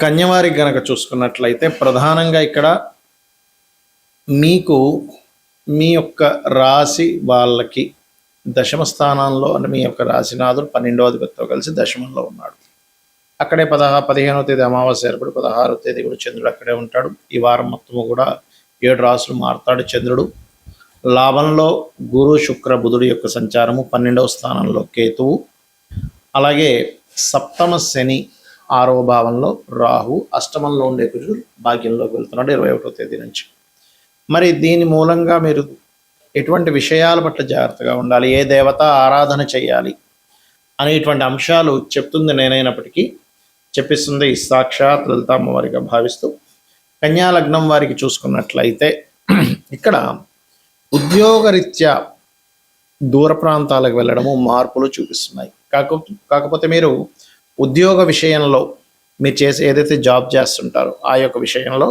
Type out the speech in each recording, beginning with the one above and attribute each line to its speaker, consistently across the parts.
Speaker 1: కన్యవారికి గనక చూసుకున్నట్లయితే ప్రధానంగా ఇక్కడ మీకు మీ యొక్క రాశి వాళ్ళకి దశమ స్థానంలో అంటే మీ యొక్క రాశినాథుడు 12వ అధిపతితో కలిసి దశమంలో ఉన్నాడు. అక్కడే 15వ తేదీ అమావాస్య ఏర్పడి 16వ తేదీ కూడా చంద్రుడు అక్కడే ఉంటాడు. ఈ వారం మొత్తము కూడా 7 రాసులు మారుతాడు చంద్రుడు. లాభంలో గురు శుక్ర బుధుడు యొక్క సంచారము, 12వ స్థానంలో కేతువు, అలాగే సప్తమ శని 6వ భావంలో రాహు, అష్టమంలో ఉండే కుజుడు భాగ్యంలోకి వెళ్తున్నాడు 21వ తేదీ నుంచి. మరి దీని మూలంగా మీరు ఎటువంటి విషయాల పట్ల జాగ్రత్తగా ఉండాలి, ఏ దేవత ఆరాధన చేయాలి అనేటువంటి అంశాలు చెప్తుంది నేనైనప్పటికీ చెప్పిస్తుంది సాక్షాత్ లలితామ్మ వారిగా భావిస్తూ కన్యా లగ్నం వారికి చూసుకున్నట్లయితే ఇక్కడ ఉద్యోగరీత్యా దూర ప్రాంతాలకు వెళ్ళడము మార్పులు చూపిస్తున్నాయి. కాకపోతే మీరు ఉద్యోగ విషయంలో మీరు చేసి ఏదైతే జాబ్ చేస్తుంటారో ఆ యొక్క విషయంలో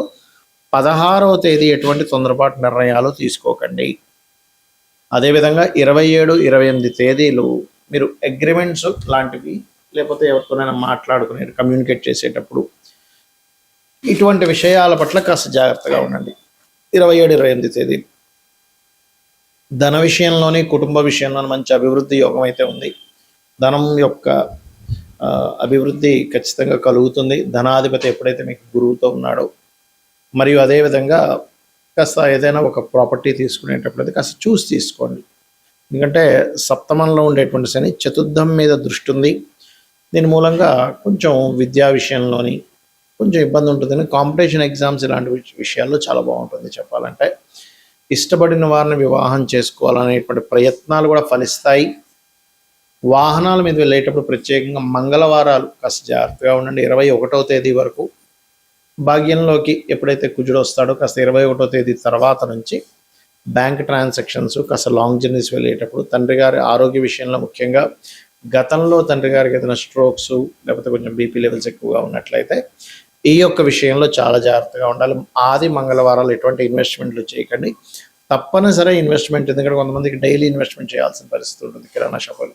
Speaker 1: 16వ తేదీ ఎటువంటి తొందరపాటు నిర్ణయాలు తీసుకోకండి. అదేవిధంగా 27, 28 తేదీలు మీరు అగ్రిమెంట్స్ లాంటివి లేకపోతే ఎవరితోనైనా మాట్లాడుకునే కమ్యూనికేట్ చేసేటప్పుడు ఇటువంటి విషయాల పట్ల కాస్త జాగ్రత్తగా ఉండండి. 27, 28 తేదీ ధన విషయంలోని కుటుంబ విషయంలోని మంచి అభివృద్ధి యోగం అయితే ఉంది. ధనం యొక్క అభివృద్ధి ఖచ్చితంగా కలుగుతుంది. ధనాధిపతి ఎప్పుడైతే మీకు గురువుతో ఉన్నాడో, మరియు అదేవిధంగా కాస్త ఏదైనా ఒక ప్రాపర్టీ తీసుకునేటప్పుడు కాస్త చూసి తీసుకోండి. ఎందుకంటే సప్తమంలో ఉండేటువంటి శని చతుర్థం మీద దృష్టి ఉంది. దీని మూలంగా కొంచెం విద్యా విషయంలోని కొంచెం ఇబ్బంది ఉంటుంది. కాంపిటీషన్ ఎగ్జామ్స్ ఇలాంటి విషయాల్లో చాలా బాగుంటుంది చెప్పాలంటే. ఇష్టపడిన వారిని వివాహం చేసుకోవాలనేటువంటి ప్రయత్నాలు కూడా ఫలిస్తాయి. వాహనాల మీద వెళ్ళేటప్పుడు ప్రత్యేకంగా మంగళవారాలు కాస్త జాగ్రత్తగా ఉండండి. 21వ తేదీ వరకు భాగ్యంలోకి ఎప్పుడైతే కుజుడు వస్తాడో కాస్త 21వ తేదీ తర్వాత నుంచి బ్యాంక్ ట్రాన్సాక్షన్స్, కాస్త లాంగ్ జర్నీస్ వెళ్ళేటప్పుడు తండ్రి గారి ఆరోగ్య విషయంలో ముఖ్యంగా గతంలో తండ్రి గారికి ఏదైనా స్ట్రోక్స్ లేకపోతే కొంచెం బీపీ లెవెల్స్ ఎక్కువగా ఉన్నట్లయితే ఈ యొక్క విషయంలో చాలా జాగ్రత్తగా ఉండాలి. ఆది మంగళవారాలు ఎటువంటి ఇన్వెస్ట్మెంట్లు చేయకండి. తప్పనిసరి ఇన్వెస్ట్మెంట్, ఎందుకంటే కొంతమందికి డైలీ ఇన్వెస్ట్మెంట్ చేయాల్సిన పరిస్థితి ఉంటుంది కిరాణా షాపులు.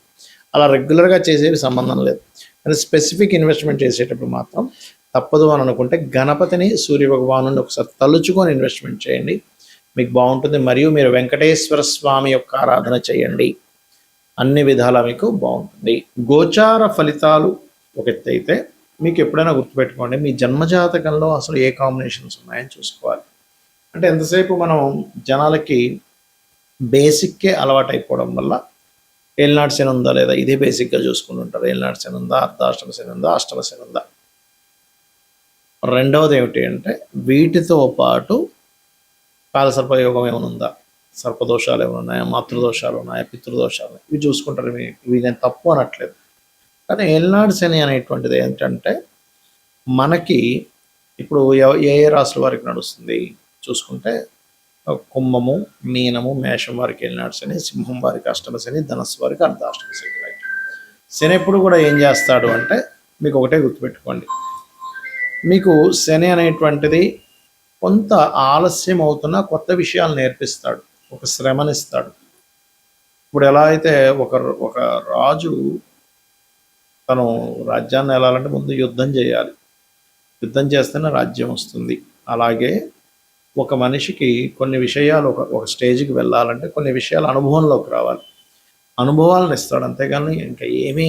Speaker 1: అలా రెగ్యులర్గా చేసేవి సంబంధం లేదు. కానీ స్పెసిఫిక్ ఇన్వెస్ట్మెంట్ చేసేటప్పుడు మాత్రం తప్పదు అని అనుకుంటే గణపతిని, సూర్య భగవాను ఒకసారి తలుచుకొని ఇన్వెస్ట్మెంట్ చేయండి, మీకు బాగుంటుంది. మరియు మీరు వెంకటేశ్వర స్వామి యొక్క ఆరాధన చేయండి, అన్ని విధాలా మీకు బాగుంటుంది. గోచార ఫలితాలు ఒక ఎత్తు అయితే మీకు ఎప్పుడైనా గుర్తుపెట్టుకోండి, మీ జన్మజాతకంలో అసలు ఏ కాంబినేషన్స్ ఉన్నాయని చూసుకోవాలి. అంటే ఎంతసేపు మనం జనాలకి బేసిక్కే అలవాటు అయిపోవడం వల్ల ఏలినాటి శని ఉందా లేదా ఇదే బేసిక్గా చూసుకుంటుంటారు. ఏలినాటి శని ఉందా, అర్ధాష్టమ శని ఉందా, అష్టమ శని ఉందా. రెండవది ఏమిటి అంటే వీటితో పాటు కాలసర్పయోగం ఏమైనా ఉందా, సర్పదోషాలు ఏమైనా ఉన్నాయా, మాతృదోషాలు ఉన్నాయా, పితృదోషాలు, ఇవి చూసుకుంటారు. ఇవి నేను తప్పు అనట్లేదు. కానీ ఏలినాడు శని అనేటువంటిది ఏంటంటే మనకి ఇప్పుడు ఏ రాశుల వారికి నడుస్తుంది చూసుకుంటే కుంభము, మీనము, మేషం వారికి ఏలినాడు శని, సింహం వారికి అష్టమ శని, ధనస్సు వారికి అర్ధాష్టమ శని. శని ఎప్పుడు కూడా ఏం చేస్తాడు అంటే మీకు ఒకటే గుర్తుపెట్టుకోండి, మీకు శని అనేటువంటిది కొంత ఆలస్యం అవుతున్నా కొత్త విషయాలు నేర్పిస్తాడు, ఒక శ్రమనిస్తాడు. ఇప్పుడు ఎలా అయితే ఒక రాజు తను రాజ్యాన్ని వెళ్ళాలంటే ముందు యుద్ధం చేయాలి, యుద్ధం చేస్తేనే రాజ్యం వస్తుంది. అలాగే ఒక మనిషికి కొన్ని విషయాలు ఒక స్టేజ్కి వెళ్ళాలంటే కొన్ని విషయాలు అనుభవంలోకి రావాలి, అనుభవాలను ఇస్తాడు. అంతేగాని ఇంకా ఏమీ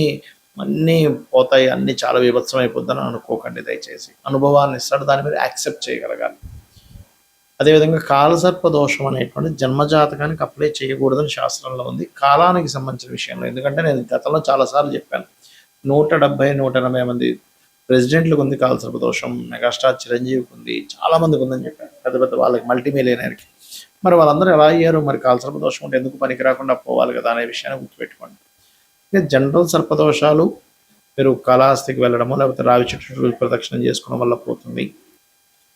Speaker 1: అన్నీ పోతాయి, అన్నీ చాలా విభత్సం అయిపోద్దని అనుకోకండి దయచేసి. అనుభవాన్ని ఇస్తాడు, దాని మీద యాక్సెప్ట్ చేయగలగాలి. అదేవిధంగా కాలసర్ప దోషం అనేటువంటి జన్మజాతకానికి అప్లై చేయకూడదని శాస్త్రంలో ఉంది, కాలానికి సంబంధించిన విషయంలో. ఎందుకంటే నేను గతంలో చాలాసార్లు చెప్పాను, 170, 180 మంది ప్రెసిడెంట్లకు ఉంది కాలసర్ప దోషం, మెగాస్టార్ చిరంజీవికి ఉంది, చాలామందికి ఉందని చెప్పాను, పెద్ద పెద్ద వాళ్ళకి, మల్టీమిలియనర్కి. మరి వాళ్ళందరూ ఎలా అయ్యారు? మరి కాలసర్ప దోషం ఉంటే ఎందుకు పనికి రాకుండా పోవాలి కదా అనే విషయాన్ని గుర్తుపెట్టుకోండి. జనరల్ సర్పదోషాలు మీరు కళాస్తికి వెళ్ళడము లేకపోతే రావి చెట్టు ప్రదక్షిణం చేసుకోవడం వల్ల పోతుంది.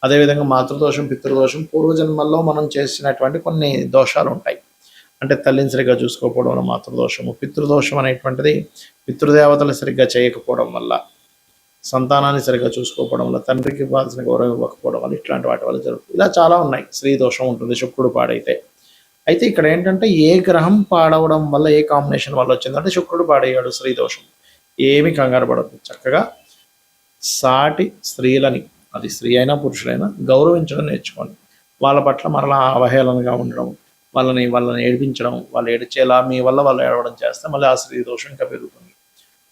Speaker 1: అదేవిధంగా మాతృదోషం, పితృదోషం, పూర్వజన్మల్లో మనం చేసినటువంటి కొన్ని దోషాలు ఉంటాయి. అంటే తల్లిని సరిగ్గా చూసుకోకపోవడం వల్ల మాతృదోషము, పితృదోషం అనేటువంటిది పితృదేవతలు సరిగ్గా చేయకపోవడం వల్ల, సంతానాన్ని సరిగ్గా చూసుకోకపోవడం వల్ల, తండ్రికి ఇవ్వాల్సిన గౌరవం ఇవ్వకపోవడం వల్ల, ఇట్లాంటి వాటి వల్ల జరుగుతుంది. ఇలా చాలా ఉన్నాయి. స్త్రీ దోషం ఉంటుంది శుక్రుడు పాడైతే. అయితే ఇక్కడ ఏంటంటే ఏ గ్రహం పాడవడం వల్ల, ఏ కాంబినేషన్ వల్ల వచ్చిందంటే శుక్రుడు పాడయ్యాడు, స్త్రీ దోషం. ఏమి కంగారు పడద్దు, చక్కగా సాటి స్త్రీలని, అది స్త్రీ అయినా పురుషులైనా, గౌరవించడం నేర్చుకోండి. వాళ్ళ పట్ల మరలా అవహేళనగా ఉండడం, వాళ్ళని ఏడిపించడం, వాళ్ళు ఏడిచేలా మీ వల్ల వాళ్ళు ఏడవడం చేస్తే మళ్ళీ ఆ స్త్రీ దోషం ఇంకా పెరుగుతుంది.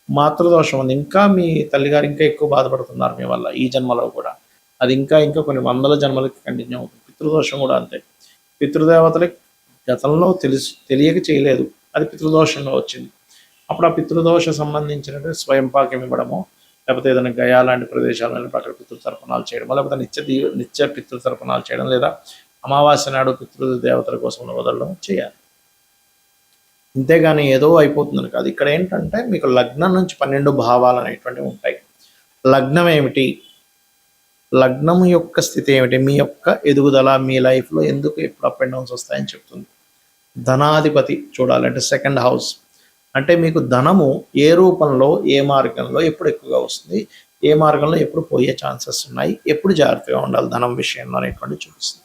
Speaker 1: మాతృదోషం ఉంది, ఇంకా మీ తల్లిగారు ఇంకా ఎక్కువ బాధపడుతున్నారు మీ వల్ల ఈ జన్మలో కూడా. అది ఇంకా ఇంకా కొన్ని వందల జన్మలకి కంటిన్యూ అవుతుంది. పితృదోషం కూడా అంతే. పితృదేవతలకి గతంలో తెలియక చేయలేదు, అది పితృదోషంగా వచ్చింది. అప్పుడు ఆ పితృదోష సంబంధించినటువంటి స్వయం పాకం ఇవ్వడము, లేకపోతే ఏదైనా గయా లాంటి ప్రదేశాలను అక్కడ పితృతర్పణాలు చేయడం, లేకపోతే నిత్య పితృతర్పణాలు చేయడం, లేదా అమావాస్య నాడు పితృదేవతల కోసం వదలడం చేయాలి. అంతేగాని ఏదో అయిపోతుందని కాదు. ఇక్కడ ఏంటంటే మీకు లగ్నం నుంచి 12 భావాలు అనేటువంటివి ఉంటాయి. లగ్నం ఏమిటి, లగ్నం యొక్క స్థితి ఏమిటి, మీ యొక్క ఎదుగుదల, మీ లైఫ్లో ఎందుకు ఎప్పుడు అప్ అండ్ డౌన్స్ వస్తాయని చెప్తుంది. ధనాధిపతి చూడాలంటే సెకండ్ హౌస్, అంటే మీకు ధనము ఏ రూపంలో, ఏ మార్గంలో ఎప్పుడు ఎక్కువగా వస్తుంది, ఏ మార్గంలో ఎప్పుడు పోయే ఛాన్సెస్ ఉన్నాయి, ఎప్పుడు జాగ్రత్తగా ఉండాలి ధనం విషయంలో అనేటువంటి చూపిస్తుంది.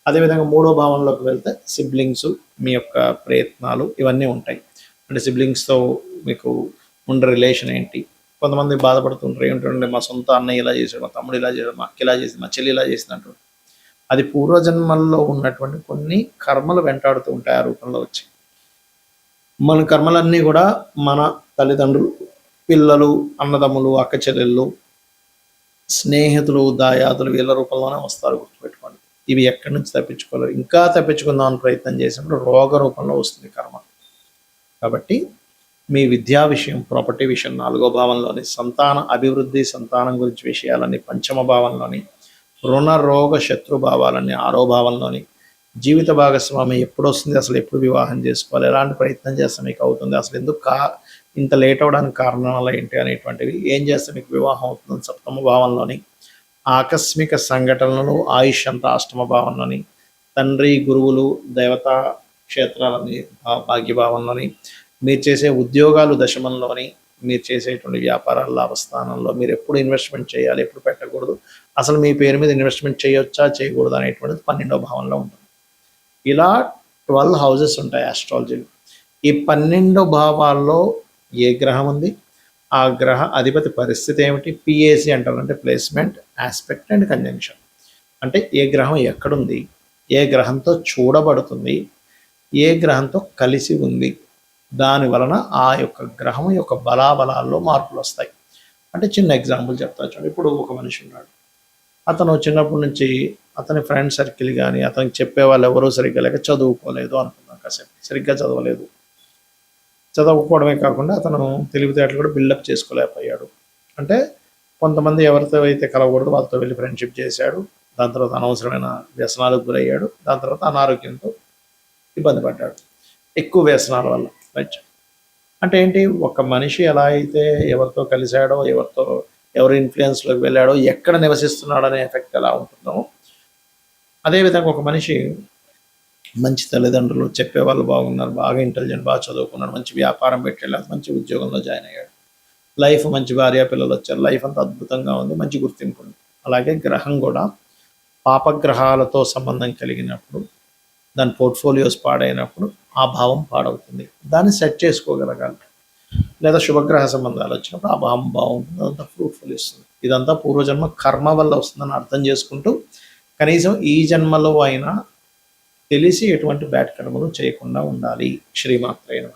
Speaker 1: అదేవిధంగా 3వ భావంలోకి వెళ్తే సిబ్లింగ్స్, మీ యొక్క ప్రయత్నాలు ఇవన్నీ ఉంటాయి. అంటే సిబ్లింగ్స్తో మీకు ఉండే రిలేషన్ ఏంటి. కొంతమంది బాధపడుతుంటారు, ఏమిటంటే మా సొంత అన్నయ్య ఇలా చేశాడు, మా తమ్ముడు ఇలా చేశాడు, మా అక్క ఇలా చేసింది, మా చెల్లి ఇలా చేసింది అంటారు. అది పూర్వజన్మల్లో ఉన్నటువంటి కొన్ని కర్మలు వెంటాడుతూ ఉంటాయి ఆ రూపంలో వచ్చి. మన కర్మలన్నీ కూడా మన తల్లిదండ్రులు, పిల్లలు, అన్నదమ్ములు, అక్క చెల్లెళ్ళు, స్నేహితులు, దాయాదులు వీళ్ళ రూపంలోనే వస్తారు, గుర్తుపెట్టుకోండి. ఇవి ఎక్కడి నుంచి తప్పించుకోలేరు. ఇంకా తప్పించుకుందామని ప్రయత్నం చేసినప్పుడు రోగ రూపంలో వస్తుంది కర్మ. కాబట్టి మీ విద్యా విషయం, ప్రాపర్టీ విషయం 4వ భావంలోని, సంతాన అభివృద్ధి, సంతానం గురించి విషయాలన్నీ 5వ భావంలోని, రుణ రోగ శత్రు భావాలన్నీ 6వ భావంలోని, జీవిత భాగస్వామి ఎప్పుడు వస్తుంది, అసలు ఎప్పుడు వివాహం చేసుకోవాలి, ఎలాంటి ప్రయత్నం చేస్తే మీకు అవుతుంది, అసలు ఎందుకు ఇంత లేట్ అవ్వడానికి కారణాలు ఏంటి అనేటువంటివి, ఏం చేస్తే మీకు వివాహం అవుతుంది 7వ భావంలోని, ఆకస్మిక సంఘటనలు, ఆయుష్ అంతా 8వ భావంలోని, తండ్రి, గురువులు, దేవతా క్షేత్రాలని భాగ్యభావంలోని, మీరు చేసే ఉద్యోగాలు దశమంలోని, మీరు చేసేటువంటి వ్యాపారాల లాభస్థానంలో, మీరు ఎప్పుడు ఇన్వెస్ట్మెంట్ చేయాలి, ఎప్పుడు పెట్టకూడదు, అసలు మీ పేరు మీద ఇన్వెస్ట్మెంట్ చేయొచ్చా చేయకూడదు అనేటువంటిది 12వ భావంలో ఉంటుంది. ఇలా 12 హౌజెస్ ఉంటాయి ఆస్ట్రాలజీలో. ఈ 12 భావాల్లో ఏ గ్రహం ఉంది, ఆ గ్రహ అధిపతి పరిస్థితి ఏమిటి, పిఏసి అంటారు, అంటే ప్లేస్మెంట్, ఆస్పెక్ట్ అండ్ కంజంక్షన్. అంటే ఏ గ్రహం ఎక్కడుంది, ఏ గ్రహంతో చూడబడుతుంది, ఏ గ్రహంతో కలిసి ఉంది, దాని వలన ఆ యొక్క గ్రహం యొక్క బలాబలాల్లో మార్పులు వస్తాయి. అంటే చిన్న ఎగ్జాంపుల్ చెప్తా చూడండి. ఇప్పుడు ఒక మనిషి ఉన్నాడు, అతను చిన్నప్పటి నుంచి అతని ఫ్రెండ్ సర్కిల్ కానీ అతనికి చెప్పే వాళ్ళు ఎవరూ సరిగ్గా లేక చదువుకోలేదు అనుకుందాం, కాసేపు సరిగ్గా చదవలేదు. చదవకపోవడమే కాకుండా అతను తెలివితేటలు కూడా బిల్డప్ చేసుకోలేకపోయాడు. అంటే కొంతమంది ఎవరితో అయితే కలవకూడదు వాళ్ళతో వెళ్ళి ఫ్రెండ్షిప్ చేశాడు, దాని తర్వాత అనవసరమైన వ్యసనాలకు గురయ్యాడు, దాని తర్వాత అనారోగ్యంతో ఇబ్బంది పడ్డాడు, ఎక్కువ వ్యసనాల వల్ల. రైట్. అంటే ఏంటి, ఒక మనిషి ఎలా అయితే ఎవరితో కలిశాడో, ఎవరి ఇన్ఫ్లుయెన్స్లోకి వెళ్ళాడో, ఎక్కడ నివసిస్తున్నాడో అనే ఎఫెక్ట్ ఎలా ఉంటుందో, అదేవిధంగా ఒక మనిషి మంచి తల్లిదండ్రులు, చెప్పేవాళ్ళు బాగున్నారు, బాగా ఇంటెలిజెంట్, బాగా చదువుకున్నాడు, మంచి వ్యాపారం పెట్టాడు, మంచి ఉద్యోగంలో జాయిన్ అయ్యాడు, లైఫ్ మంచి భార్య పిల్లలు వచ్చారు, లైఫ్ అంతా అద్భుతంగా ఉంది, మంచి గుర్తింపు ఉంది. అలాగే గ్రహం కూడా పాపగ్రహాలతో సంబంధం కలిగినప్పుడు, దాని పోర్ట్ఫోలియోస్ పాడైనప్పుడు ఆ భావం పాడవుతుంది. దాన్ని సెట్ చేసుకోగలగాలి. లేదా శుభగ్రహ సంబంధాలు వచ్చినప్పుడు ఆ భావం బాగుంటుంది, అదంతా ఫ్రూట్ఫుల్ ఇస్తుంది. ఇదంతా పూర్వజన్మ కర్మ వల్ల వస్తుందని అర్థం చేసుకుంటూ కనీసం ఈ జన్మలో అయినా తెలిసి ఎటువంటి బ్యాడ్ కర్మలు చేయకుండా ఉండాలి. శ్రీమాత్రే నమః.